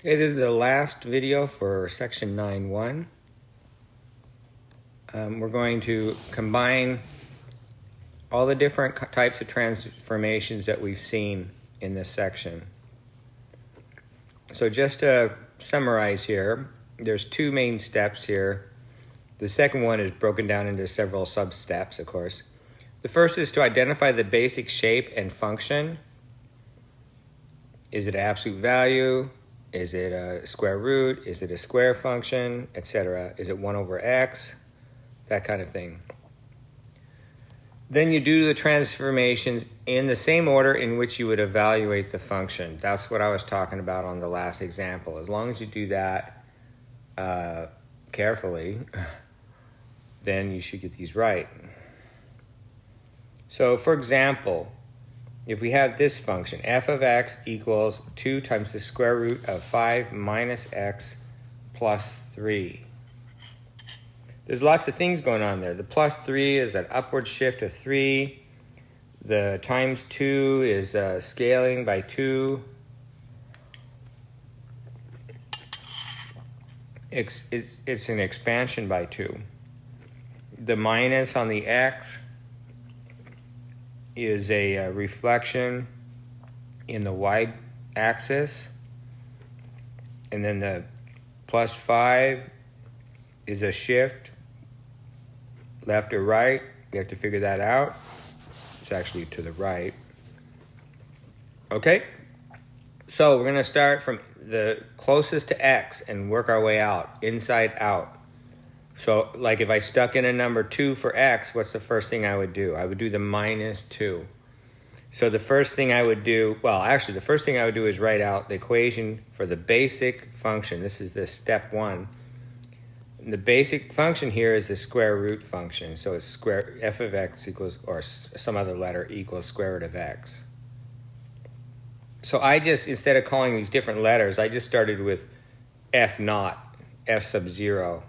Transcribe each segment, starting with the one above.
Okay, this is the last video for section 9.1. We're going to combine all the different types of transformations that we've seen in this section. So just to summarize here, there's two main steps here. The second one is broken down into several sub-steps, of course. The first is to identify the basic shape and function. Is it absolute value? Is it a square root? Is it a square function, etc.? Is it 1 over x? That kind of thing. Then you do the transformations in the same order in which you would evaluate the function. That's what I was talking about on the last example. As long as you do that carefully, then you should get these right. So for example, if we have this function, f of x equals 2 times the square root of 5 minus x plus 3. There's lots of things going on there. The plus 3 is an upward shift of 3. The times 2 is scaling by 2. It's an expansion by 2. The minus on the x is a reflection in the y-axis, and then the plus 5 is a shift left or right. You have to figure that out. It's actually to the right. Okay, so we're going to start from the closest to x and work our way out, inside out. So, like if I stuck in a number 2 for x, what's the first thing I would do? I would do the minus 2. So the first thing I would do, the first thing I would do is write out the equation for the basic function. This is the step 1. And the basic function here is the square root function. So it's f of x equals, or some other letter equals square root of x. So I just, instead of calling these different letters, I just started with f naught, f sub 0.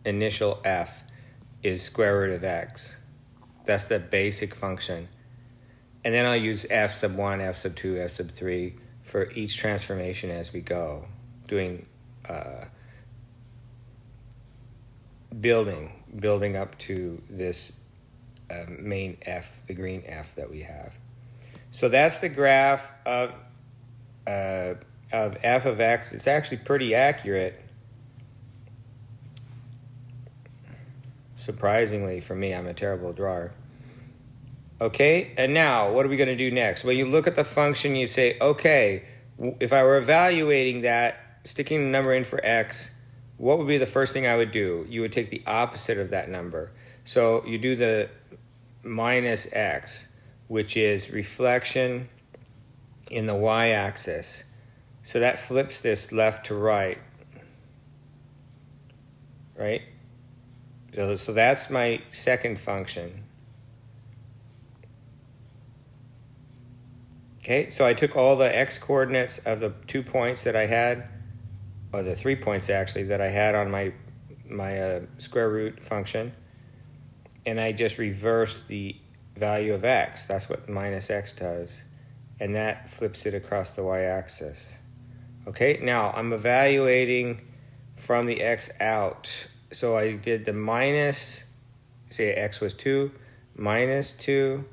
Initial f is square root of x. That's the basic function. And then I'll use f sub 1, f sub 2, f sub 3 for each transformation as we go, doing building up to this main f, the green f that we have. So that's the graph of f of x. It's actually pretty accurate. Surprisingly for me, I'm a terrible drawer. Okay, and now what are we going to do next? Well, you look at the function, you say, okay, if I were evaluating that, sticking the number in for x, what would be the first thing I would do? You would take the opposite of that number. So you do the minus x, which is reflection in the y-axis. So that flips this left to right, right? So that's my second function. Okay, so I took all the x coordinates of the 2 points that I had, or the 3 points actually that I had on my square root function, and I just reversed the value of x. That's what minus x does, and that flips it across the y-axis. Okay, now I'm evaluating from the x out. So I did the minus, say x was 2, minus 2,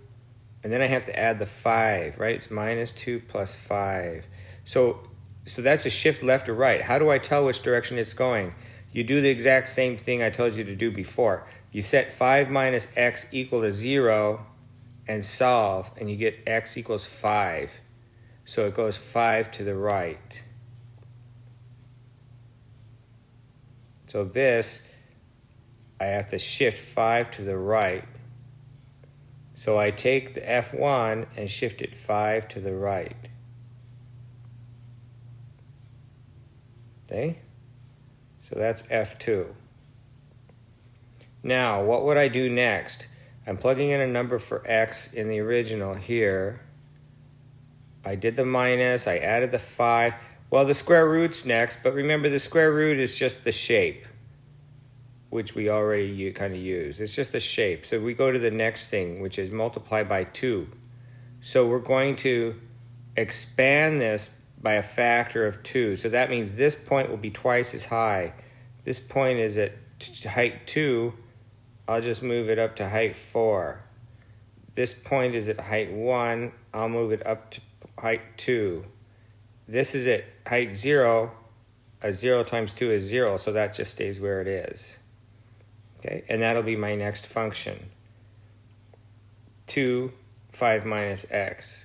and then I have to add the 5, right? It's minus 2 plus 5. So that's a shift left or right. How do I tell which direction it's going? You do the exact same thing I told you to do before. You set 5 minus x equal to 0 and solve, and you get x equals 5. So it goes 5 to the right. So this, I have to shift 5 to the right. So I take the f1 and shift it 5 to the right. Okay? So that's f2. Now, what would I do next? I'm plugging in a number for x in the original here. I did the minus, I added the 5. Well, the square root's next, but remember the square root is just the shape, which we already kind of use. It's just the shape. So we go to the next thing, which is multiply by 2. So we're going to expand this by a factor of 2. So that means this point will be twice as high. This point is at height 2. I'll just move it up to height 4. This point is at height 1. I'll move it up to height 2. This is at height 0. 0 times 2 is 0, so that just stays where it is. Okay, and that'll be my next function. 2, 5 minus x.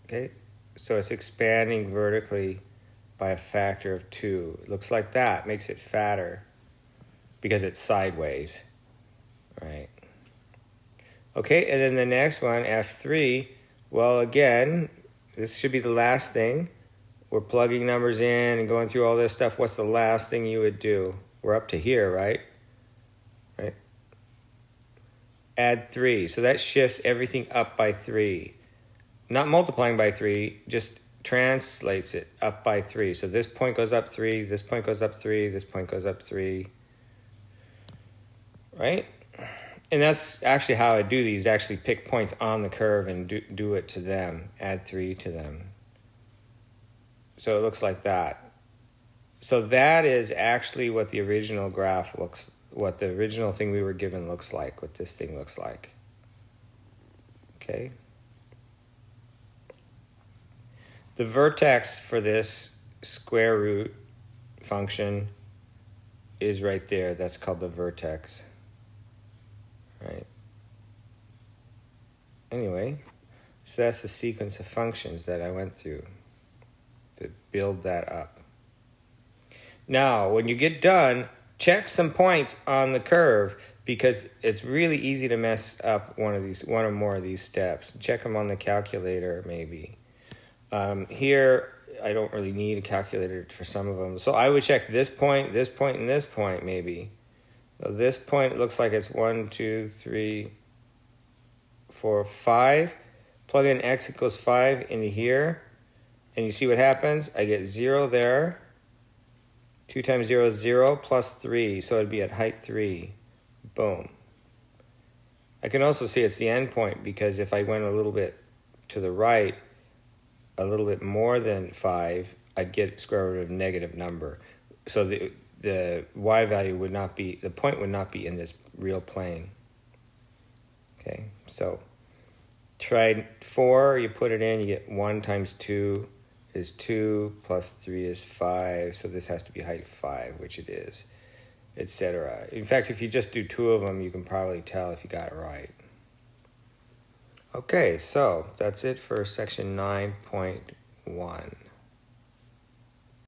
Okay, so it's expanding vertically by a factor of 2. It looks like that. Makes it fatter because it's sideways. Right. Okay, and then the next one, F3. Well, again, this should be the last thing. We're plugging numbers in and going through all this stuff. What's the last thing you would do? We're up to here, right? Right. Add 3. So that shifts everything up by 3. Not multiplying by 3, just translates it up by 3. So this point goes up 3, this point goes up 3, this point goes up 3. Right? And that's actually how I do these. Actually pick points on the curve and do it to them. Add 3 to them. So it looks like that. So that is actually what the original graph looks, what the original thing we were given looks like, what this thing looks like. Okay. The vertex for this square root function is right there. That's called the vertex. Right. Anyway, so that's the sequence of functions that I went through to build that up. Now, when you get done, check some points on the curve because it's really easy to mess up one or more of these steps. Check them on the calculator, maybe. Here, I don't really need a calculator for some of them. So I would check this point, and this point, maybe. So this point looks like it's 1, 2, 3, 4, 5. Plug in x equals 5 into here. And you see what happens? I get 0 there. 2 times 0 is 0 plus 3. So it'd be at height 3. Boom. I can also see it's the end point because if I went a little bit to the right, a little bit more than 5, I'd get square root of a negative number. So the y value would not be, the point would not be in this real plane. Okay, so try 4, you put it in, you get 1 times 2 is 2, plus 3 is 5, so this has to be height 5, which it is, etc. In fact, if you just do 2 of them, you can probably tell if you got it right. Okay, so that's it for section 9.1.